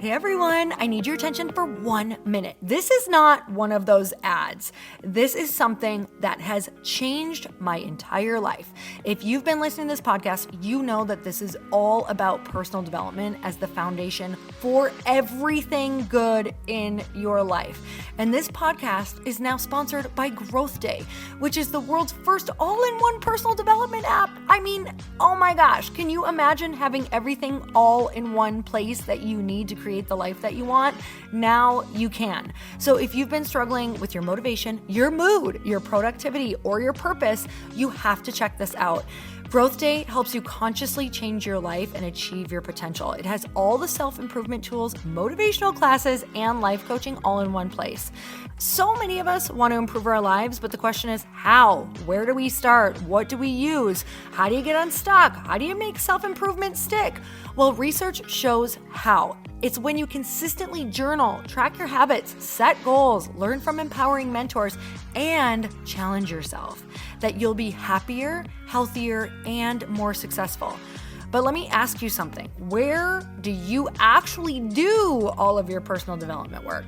Hey everyone, I need your attention for 1 minute. This is not one of those ads. This is something that has changed my entire life. If you've been listening to this podcast, you know that this is all about personal development as the foundation for everything good in your life. And this podcast is now sponsored by Growth Day, which is the world's first all-in-one personal development app. I mean, oh my gosh, can you imagine having everything all in one place that you need to create the life that you want? Now you can. So if you've been struggling with your motivation, your mood, your productivity, or your purpose, you have to check this out. Growth Day helps you consciously change your life and achieve your potential. It has all the self-improvement tools, motivational classes, and life coaching all in one place. So many of us want to improve our lives, but the question is how? Where do we start? What do we use? How do you get unstuck? How do you make self-improvement stick? Well, research shows how. It's when you consistently journal, track your habits, set goals, learn from empowering mentors, and challenge yourself that you'll be happier, healthier, and more successful. But let me ask you something. Where do you actually do all of your personal development work?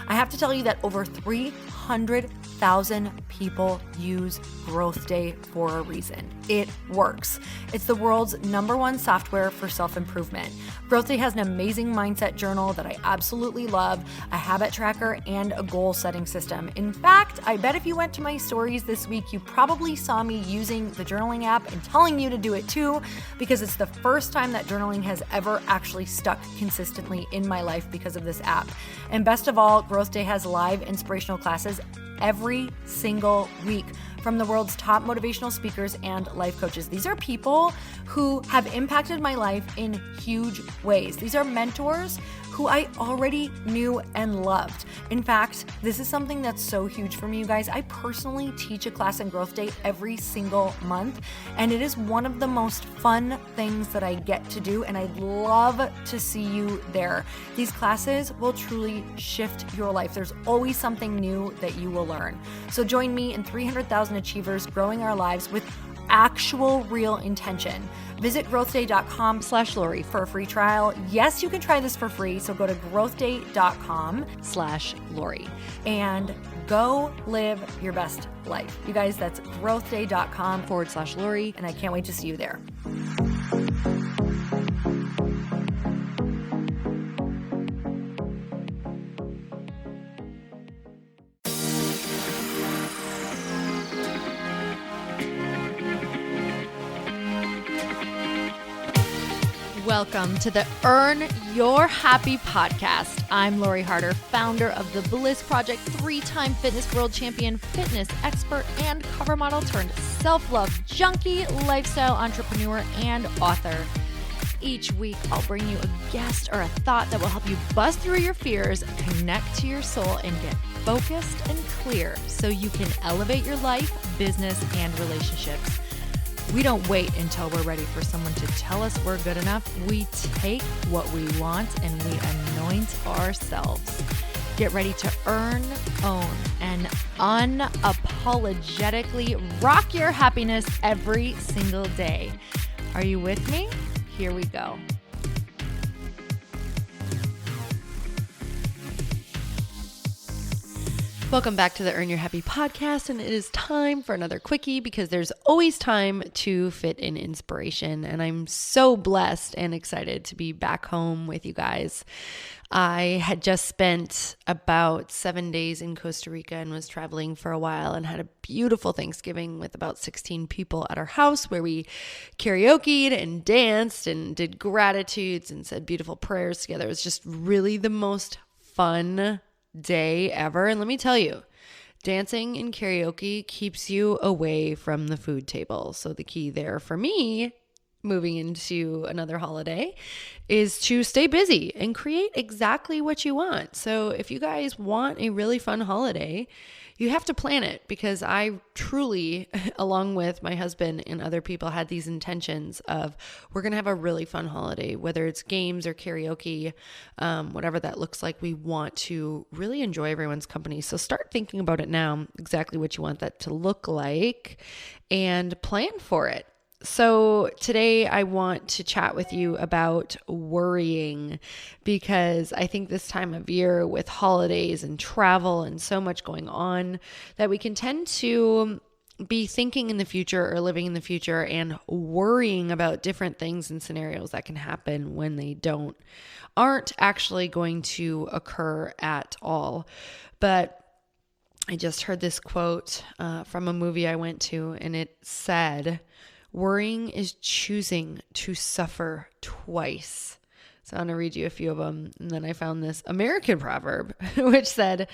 I have to tell you that over 300,000 people use Growth Day for a reason. It works. It's the world's #1 software for self-improvement. Growth Day has an amazing mindset journal that I absolutely love, a habit tracker, and a goal-setting system. In fact, I bet if you went to my stories this week, you probably saw me using the journaling app and telling you to do it too, because it's the first time that journaling has ever actually stuck consistently in my life because of this app. And best of all, Growth Day has live inspirational classes every single week from the world's top motivational speakers and life coaches. These are people who have impacted my life in huge ways. These are mentors who I already knew and loved. In fact, this is something that's so huge for me, you guys. I personally teach a class in Growth Day every single month, and it is one of the most fun things that I get to do, and I'd love to see you there. These classes will truly shift your life. There's always something new that you will learn. So join me and 300,000 achievers growing our lives with actual real intention. Visit growthday.com/Lori for a free trial. Yes, you can try this for free. So go to growthday.com/Lori and go live your best life. You guys, that's growthday.com/Lori. And I can't wait to see you there. Welcome to the Earn Your Happy podcast. I'm Lori Harder, founder of The Bliss Project, 3-time fitness world champion, fitness expert, and cover model turned self-love junkie, lifestyle entrepreneur, and author. Each week, I'll bring you a guest or a thought that will help you bust through your fears, connect to your soul, and get focused and clear so you can elevate your life, business, and relationships. We don't wait until we're ready for someone to tell us we're good enough. We take what we want and we anoint ourselves. Get ready to earn, own, and unapologetically rock your happiness every single day. Are you with me? Here we go. Welcome back to the Earn Your Happy podcast, and it is time for another quickie because there's always time to fit in inspiration, and I'm so blessed and excited to be back home with you guys. I had just spent about 7 days in Costa Rica and was traveling for a while and had a beautiful Thanksgiving with about 16 people at our house where we karaoke'd and danced and did gratitudes and said beautiful prayers together. It was just really the most fun day ever. And let me tell you, dancing and karaoke keeps you away from the food table. So the key there for me, moving into another holiday, is to stay busy and create exactly what you want. So if you guys want a really fun holiday, you have to plan it, because I truly, along with my husband and other people, had these intentions of we're going to have a really fun holiday, whether it's games or karaoke, whatever that looks like. We want to really enjoy everyone's company. So start thinking about it now, exactly what you want that to look like, and plan for it. So today I want to chat with you about worrying, because I think this time of year with holidays and travel and so much going on that we can tend to be thinking in the future or living in the future and worrying about different things and scenarios that can happen when they aren't actually going to occur at all. But I just heard this quote from a movie I went to, and it said, "Worrying is choosing to suffer twice." So I'm going to read you a few of them. And then I found this American proverb, which said,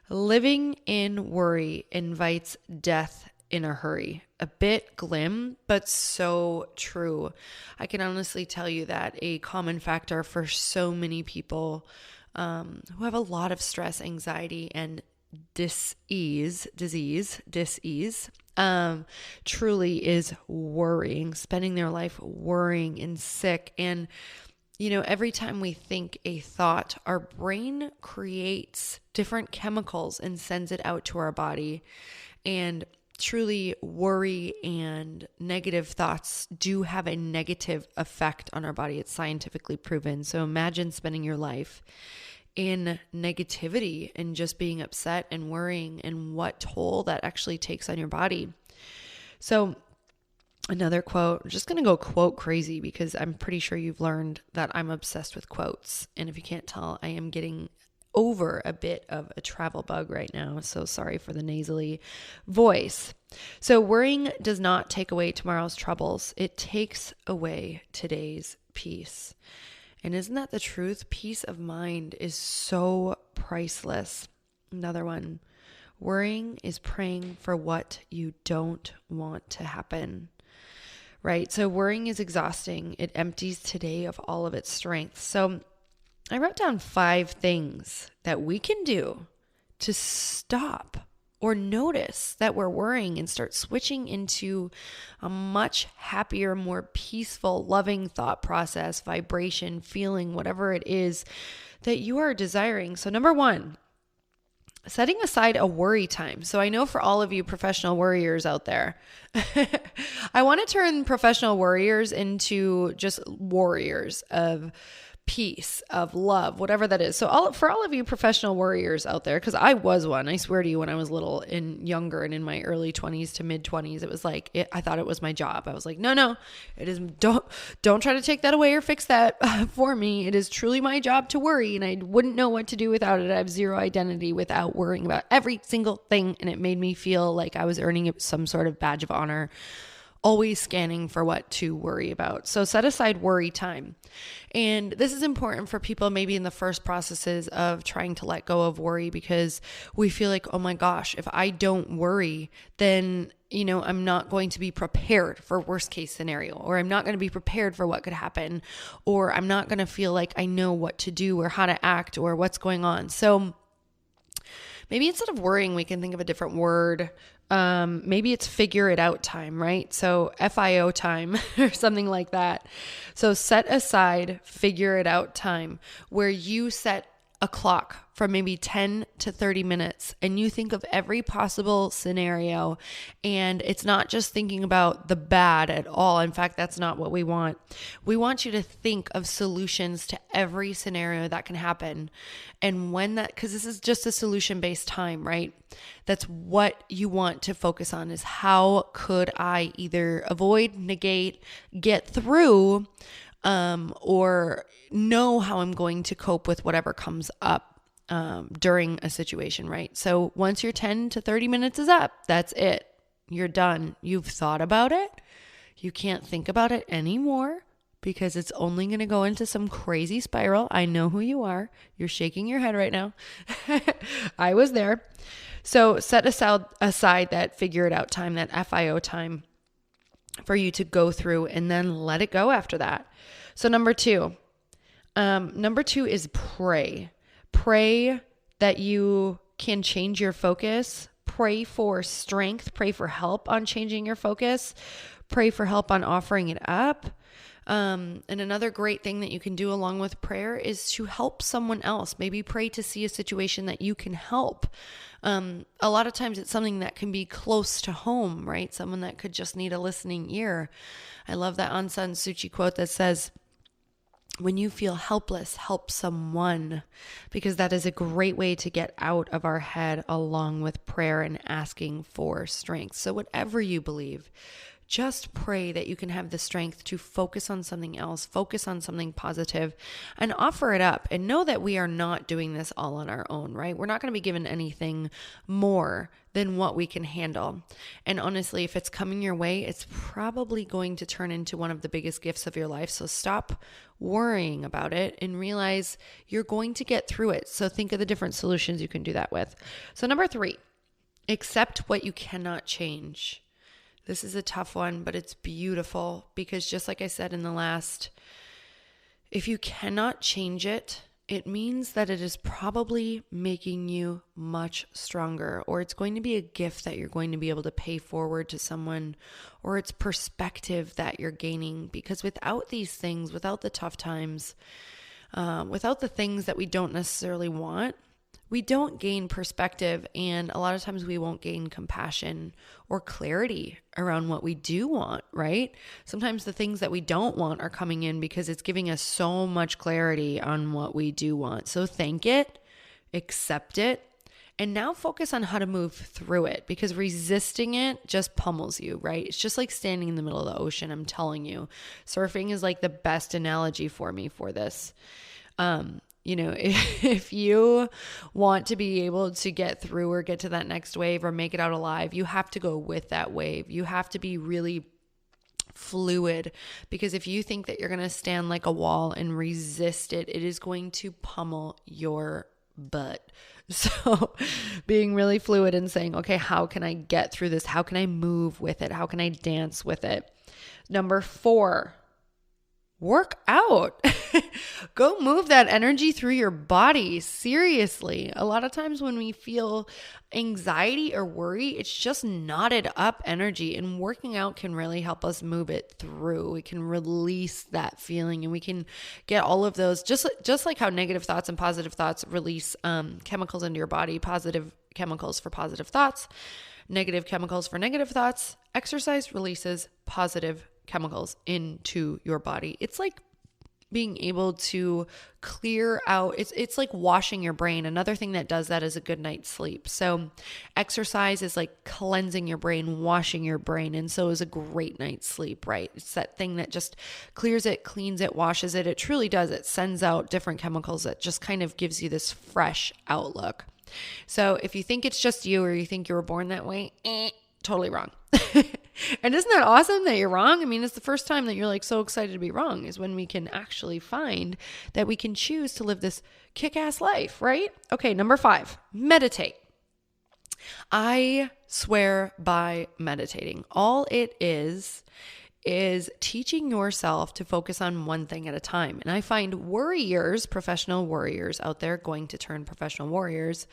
"Living in worry invites death in a hurry." A bit glim, but so true. I can honestly tell you that a common factor for so many people who have a lot of stress, anxiety, and disease, truly is worrying, spending their life worrying and sick. And, every time we think a thought, our brain creates different chemicals and sends it out to our body. And truly, worry and negative thoughts do have a negative effect on our body. It's scientifically proven. So imagine spending your life in negativity and just being upset and worrying, and what toll that actually takes on your body. So another quote, I'm just going to go quote crazy because I'm pretty sure you've learned that I'm obsessed with quotes. And if you can't tell, I am getting over a bit of a travel bug right now. So sorry for the nasally voice. So worrying does not take away tomorrow's troubles. It takes away today's peace. And isn't that the truth? Peace of mind is so priceless. Another one, worrying is praying for what you don't want to happen, right? So worrying is exhausting. It empties today of all of its strength. So I wrote down 5 things that we can do to stop or notice that we're worrying and start switching into a much happier, more peaceful, loving thought process, vibration, feeling, whatever it is that you are desiring. So number 1, setting aside a worry time. So I know for all of you professional worriers out there, I want to turn professional worriers into just warriors of peace, of love, whatever that is. So for all of you professional worriers out there, because I was one, I swear to you, when I was little and younger and in my early 20s to mid 20s, it was like, I thought it was my job. I was like, no, it is. Don't try to take that away or fix that for me. It is truly my job to worry, and I wouldn't know what to do without it. I have zero identity without worrying about every single thing. And it made me feel like I was earning some sort of badge of honor, always scanning for what to worry about. So set aside worry time. And this is important for people maybe in the first processes of trying to let go of worry, because we feel like, oh my gosh, if I don't worry, then, I'm not going to be prepared for worst case scenario, or I'm not going to be prepared for what could happen, or I'm not going to feel like I know what to do or how to act or what's going on. So maybe instead of worrying, we can think of a different word. Maybe it's figure it out time, right? So FIO time or something like that. So set aside figure it out time, where you set a clock for maybe 10 to 30 minutes and you think of every possible scenario. And it's not just thinking about the bad at all. In fact, that's not what we want. We want you to think of solutions to every scenario that can happen. And because this is just a solution-based time, right? That's what you want to focus on, is how could I either avoid, negate, get through, or know how I'm going to cope with whatever comes up during a situation, right? So once your 10 to 30 minutes is up, that's it. You're done. You've thought about it. You can't think about it anymore, because it's only going to go into some crazy spiral. I know who you are. You're shaking your head right now. I was there. So set aside that figure it out time, that FIO time, for you to go through, and then let it go after that. So number two is pray. Pray that you can change your focus. Pray for strength. Pray for help on changing your focus. Pray for help on offering it up. And another great thing that you can do along with prayer is to help someone else. Maybe pray to see a situation that you can help. A lot of times it's something that can be close to home, right? Someone that could just need a listening ear. I love that Aung San Suu Kyi quote that says, when you feel helpless, help someone, because that is a great way to get out of our head along with prayer and asking for strength. So whatever you believe, just pray that you can have the strength to focus on something else, focus on something positive, and offer it up. And know that we are not doing this all on our own, right? We're not going to be given anything more than what we can handle. And honestly, if it's coming your way, it's probably going to turn into one of the biggest gifts of your life. So stop worrying about it and realize you're going to get through it. So think of the different solutions you can do that with. So number 3, accept what you cannot change. This is a tough one, but it's beautiful because just like I said in the last, if you cannot change it, it means that it is probably making you much stronger, or it's going to be a gift that you're going to be able to pay forward to someone, or it's perspective that you're gaining. Because without these things, without the tough times, without the things that we don't necessarily want, we don't gain perspective, and a lot of times we won't gain compassion or clarity around what we do want, right? Sometimes the things that we don't want are coming in because it's giving us so much clarity on what we do want. So thank it, accept it, and now focus on how to move through it, because resisting it just pummels you, right? It's just like standing in the middle of the ocean. I'm telling you, surfing is like the best analogy for me for this. If you want to be able to get through or get to that next wave or make it out alive, you have to go with that wave. You have to be really fluid, because if you think that you're going to stand like a wall and resist it, it is going to pummel your butt. So being really fluid and saying, okay, how can I get through this? How can I move with it? How can I dance with it? Number 4, work out. Go move that energy through your body. Seriously. A lot of times when we feel anxiety or worry, it's just knotted up energy, and working out can really help us move it through. We can release that feeling, and we can get all of those, just like how negative thoughts and positive thoughts release chemicals into your body, positive chemicals for positive thoughts, negative chemicals for negative thoughts. Exercise releases positive chemicals into your body. It's like being able to clear out, it's like washing your brain. Another thing that does that is a good night's sleep. So exercise is like cleansing your brain, washing your brain. And so is a great night's sleep, right? It's that thing that just clears it, cleans it, washes it. It truly does. It sends out different chemicals that just kind of gives you this fresh outlook. So if you think it's just you, or you think you were born that way, totally wrong. And isn't that awesome that you're wrong? I mean, it's the first time that you're like so excited to be wrong, is when we can actually find that we can choose to live this kick-ass life, right? Okay, number 5, meditate. I swear by meditating. All it is teaching yourself to focus on one thing at a time. And I find worriers, professional worriers out there going to turn professional warriors,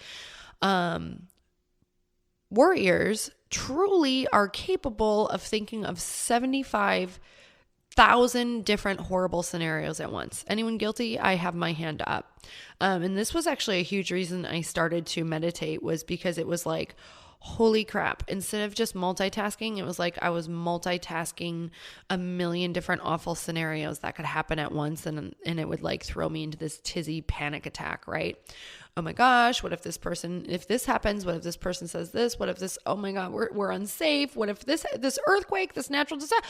warriors truly are capable of thinking of 75,000 different horrible scenarios at once. Anyone guilty? I have my hand up. And this was actually a huge reason I started to meditate, was because it was like, holy crap. Instead of just multitasking, it was like I was multitasking a million different awful scenarios that could happen at once. And it would like throw me into this tizzy panic attack, right? Oh my gosh, what if this person, if this happens, what if this person says this, what if this, oh my God, we're unsafe. What if this earthquake, this natural disaster,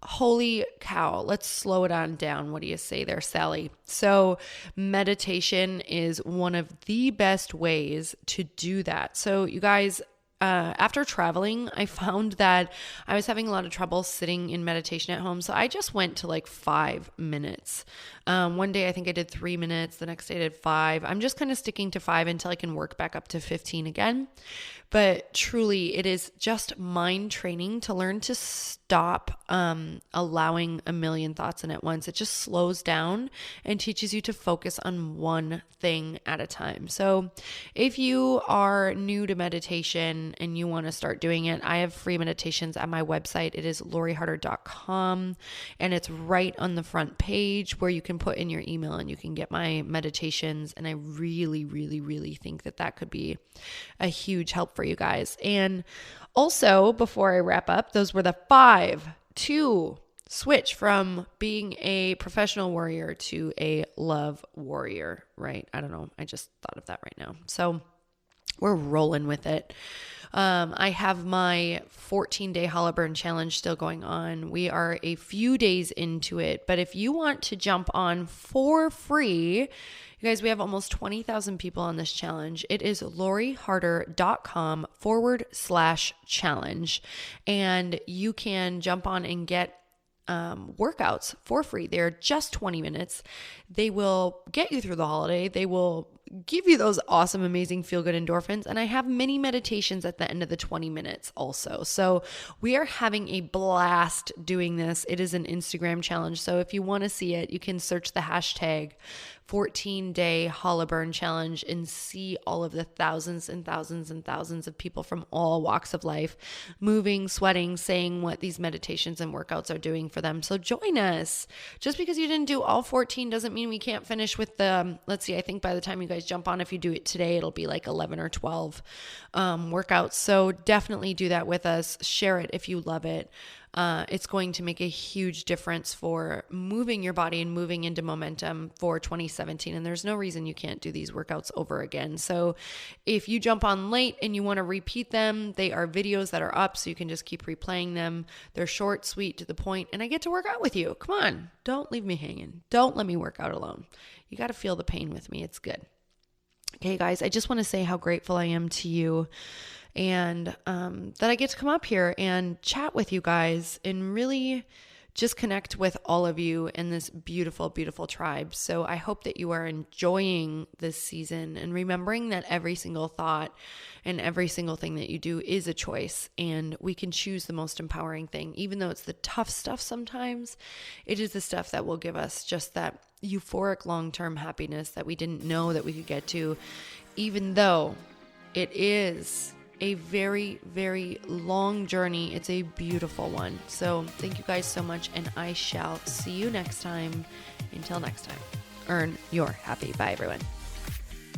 holy cow, let's slow it on down. What do you say there, Sally? So meditation is one of the best ways to do that. So you guys, after traveling, I found that I was having a lot of trouble sitting in meditation at home. So I just went to like 5 minutes. One day I think I did 3 minutes. The next day I did 5. I'm just kind of sticking to 5 until I can work back up to 15 again. But truly, it is just mind training to learn to stop allowing a million thoughts in at once. It just slows down and teaches you to focus on one thing at a time. So if you are new to meditation meditation and you want to start doing it, I have free meditations at my website. It is loriharder.com, and it's right on the front page where you can put in your email and you can get my meditations. And I really, really, really think that could be a huge help for you guys. And also, before I wrap up, those were the 5 to switch from being a professional worrier to a love warrior, right? I don't know. I just thought of that right now. So we're rolling with it. I have my 14-day Hollyburn challenge still going on. We are a few days into it, but if you want to jump on for free, you guys, we have almost 20,000 people on this challenge. It is loriharder.com/challenge. And you can jump on and get workouts for free. They're just 20 minutes. They will get you through the holiday. They will give you those awesome, amazing feel-good endorphins. And I have mini meditations at the end of the 20 minutes also. So we are having a blast doing this. It is an Instagram challenge. So if you want to see it, you can search the hashtag 14-day Hollyburn challenge and see all of the thousands and thousands and thousands of people from all walks of life moving, sweating, saying what these meditations and workouts are doing for them. So join us. Just because you didn't do all 14 doesn't mean we can't finish with the, let's see, I think by the time you guys jump on, if you do it today, it'll be like 11 or 12 workouts. So definitely do that with us. Share it if you love it. It's going to make a huge difference for moving your body and moving into momentum for 2017. And there's no reason you can't do these workouts over again. So if you jump on late and you want to repeat them, they are videos that are up, so you can just keep replaying them. They're short, sweet, to the point, and I get to work out with you. Come on, don't leave me hanging. Don't let me work out alone. You got to feel the pain with me. It's good. Okay, guys, I just want to say how grateful I am to you, and that I get to come up here and chat with you guys and really just connect with all of you in this beautiful, beautiful tribe. So I hope that you are enjoying this season and remembering that every single thought and every single thing that you do is a choice, and we can choose the most empowering thing. Even though it's the tough stuff sometimes, it is the stuff that will give us just that euphoric long-term happiness that we didn't know that we could get to, even though it is a very, very long journey. It's a beautiful one. So thank you guys so much, and I shall see you next time. Until next time, earn your happy. Bye, everyone.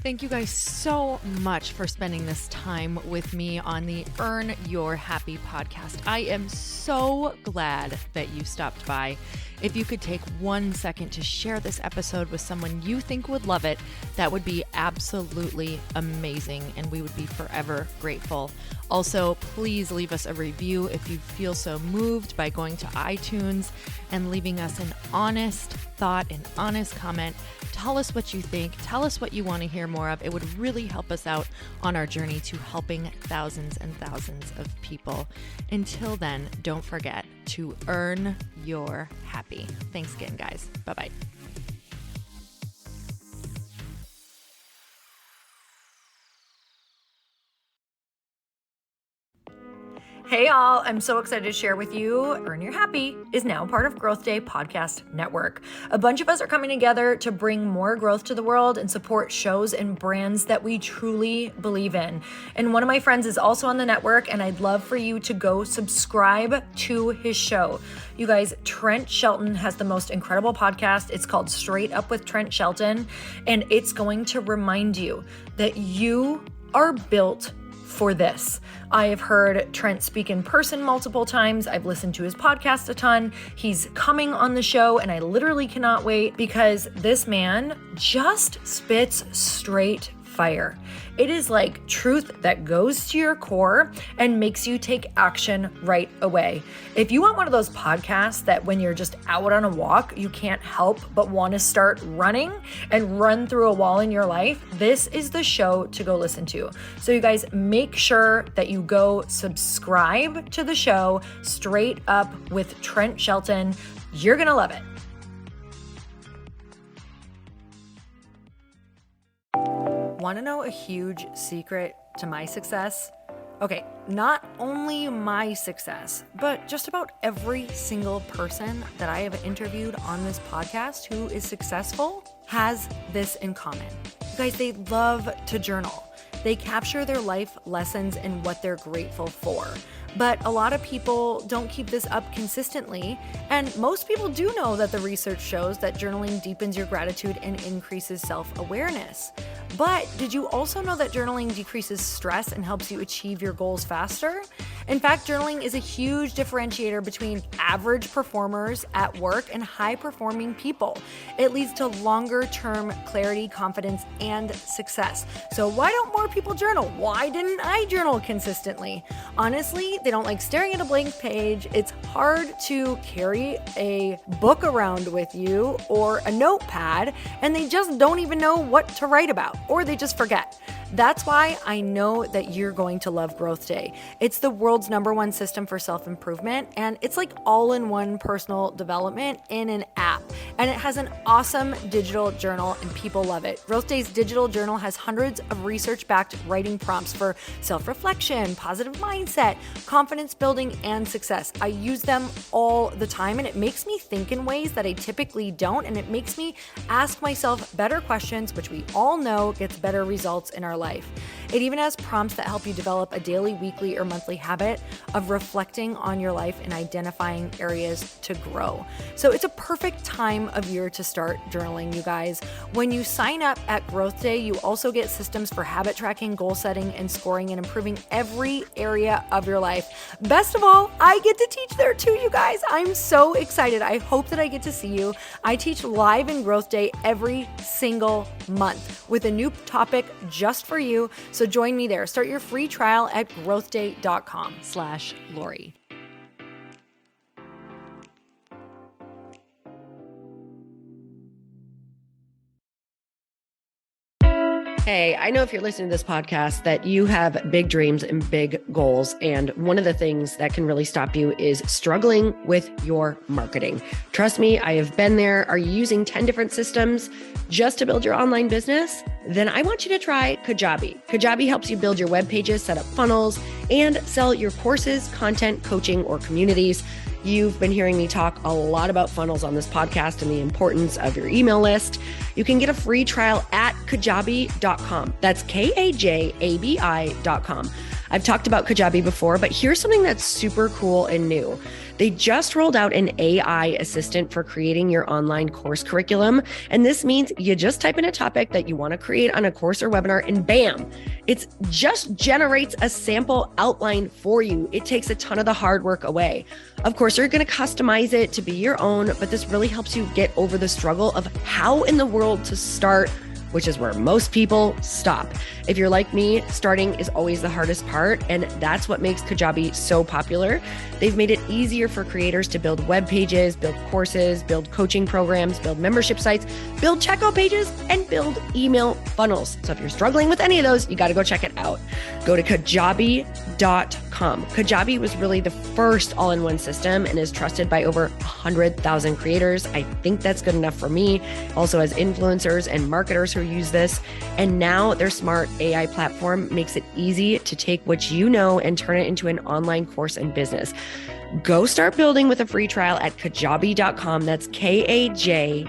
Thank you guys so much for spending this time with me on the Earn Your Happy podcast. I am so glad that you stopped by. If you could take 1 second to share this episode with someone you think would love it, that would be absolutely amazing, and we would be forever grateful. Also, please leave us a review if you feel so moved by going to iTunes and leaving us an honest thought, an honest comment. Tell us what you think. Tell us what you want to hear more of. It would really help us out on our journey to helping thousands and thousands of people. Until then, don't forget to earn your happy. Thanks again, guys. Bye-bye. Hey all, I'm so excited to share with you, Earn Your Happy is now part of Growth Day Podcast Network. A bunch of us are coming together to bring more growth to the world and support shows and brands that we truly believe in. And one of my friends is also on the network, and I'd love for you to go subscribe to his show. You guys, Trent Shelton has the most incredible podcast. It's called Straight Up with Trent Shelton, and it's going to remind you that you are built for this. I have heard Trent speak in person multiple times. I've listened to his podcast a ton. He's coming on the show, and I literally cannot wait because this man just spits straight fire. It is like truth that goes to your core and makes you take action right away. If you want one of those podcasts that when you're just out on a walk, you can't help but want to start running and run through a wall in your life, this is the show to go listen to. So you guys, make sure that you go subscribe to the show, Straight Up with Trent Shelton. You're going to love it. Want to know a huge secret to my success? Okay, not only my success, but just about every single person that I have interviewed on this podcast who is successful has this in common. You guys, they love to journal. They capture their life lessons and what they're grateful for. But a lot of people don't keep this up consistently, and most people do know that the research shows that journaling deepens your gratitude and increases self-awareness. But did you also know that journaling decreases stress and helps you achieve your goals faster? In fact, journaling is a huge differentiator between average performers at work and high-performing people. It leads to longer-term clarity, confidence, and success. So why don't more people journal? Why didn't I journal consistently? Honestly, they don't like staring at a blank page. It's hard to carry a book around with you or a notepad, and they just don't even know what to write about, or they just forget. That's why I know that you're going to love Growth Day. It's the world's #1 system for self-improvement, and it's like all-in-one personal development in an app. And it has an awesome digital journal, and people love it. Growth Day's digital journal has hundreds of research-backed writing prompts for self-reflection, positive mindset, confidence building, and success. I use them all the time, and it makes me think in ways that I typically don't, and it makes me ask myself better questions, which we all know gets better results in our life. It even has prompts that help you develop a daily, weekly, or monthly habit of reflecting on your life and identifying areas to grow. So it's a perfect time of year to start journaling, you guys. When you sign up at Growth Day, you also get systems for habit tracking, goal setting, and scoring, and improving every area of your life. Best of all, I get to teach there too, you guys. I'm so excited. I hope that I get to see you. I teach live in Growth Day every single month with a new topic just for you. So join me there. Start your free trial at growthday.com/Lori. Hey, I know if you're listening to this podcast that you have big dreams and big goals. And one of the things that can really stop you is struggling with your marketing. Trust me, I have been there. Are you using 10 different systems just to build your online business? Then I want you to try Kajabi. Kajabi helps you build your web pages, set up funnels, and sell your courses, content, coaching, or communities. You've been hearing me talk a lot about funnels on this podcast and the importance of your email list. You can get a free trial at kajabi.com. That's Kajabi.com. I've talked about Kajabi before, but here's something that's super cool and new. They just rolled out an AI assistant for creating your online course curriculum. And this means you just type in a topic that you want to create on a course or webinar, and bam, it just generates a sample outline for you. It takes a ton of the hard work away. Of course, you're going to customize it to be your own, but this really helps you get over the struggle of how in the world to start, which is where most people stop. If you're like me, starting is always the hardest part, and that's what makes Kajabi so popular. They've made it easier for creators to build web pages, build courses, build coaching programs, build membership sites, build checkout pages, and build email funnels. So if you're struggling with any of those, you got to go check it out. Go to Kajabi.com. Kajabi was really the first all-in-one system and is trusted by over 100,000 creators. I think that's good enough for me. Also has influencers and marketers who use this. And now their smart AI platform makes it easy to take what you know and turn it into an online course and business. Go start building with a free trial at Kajabi.com. That's Kajabi.com.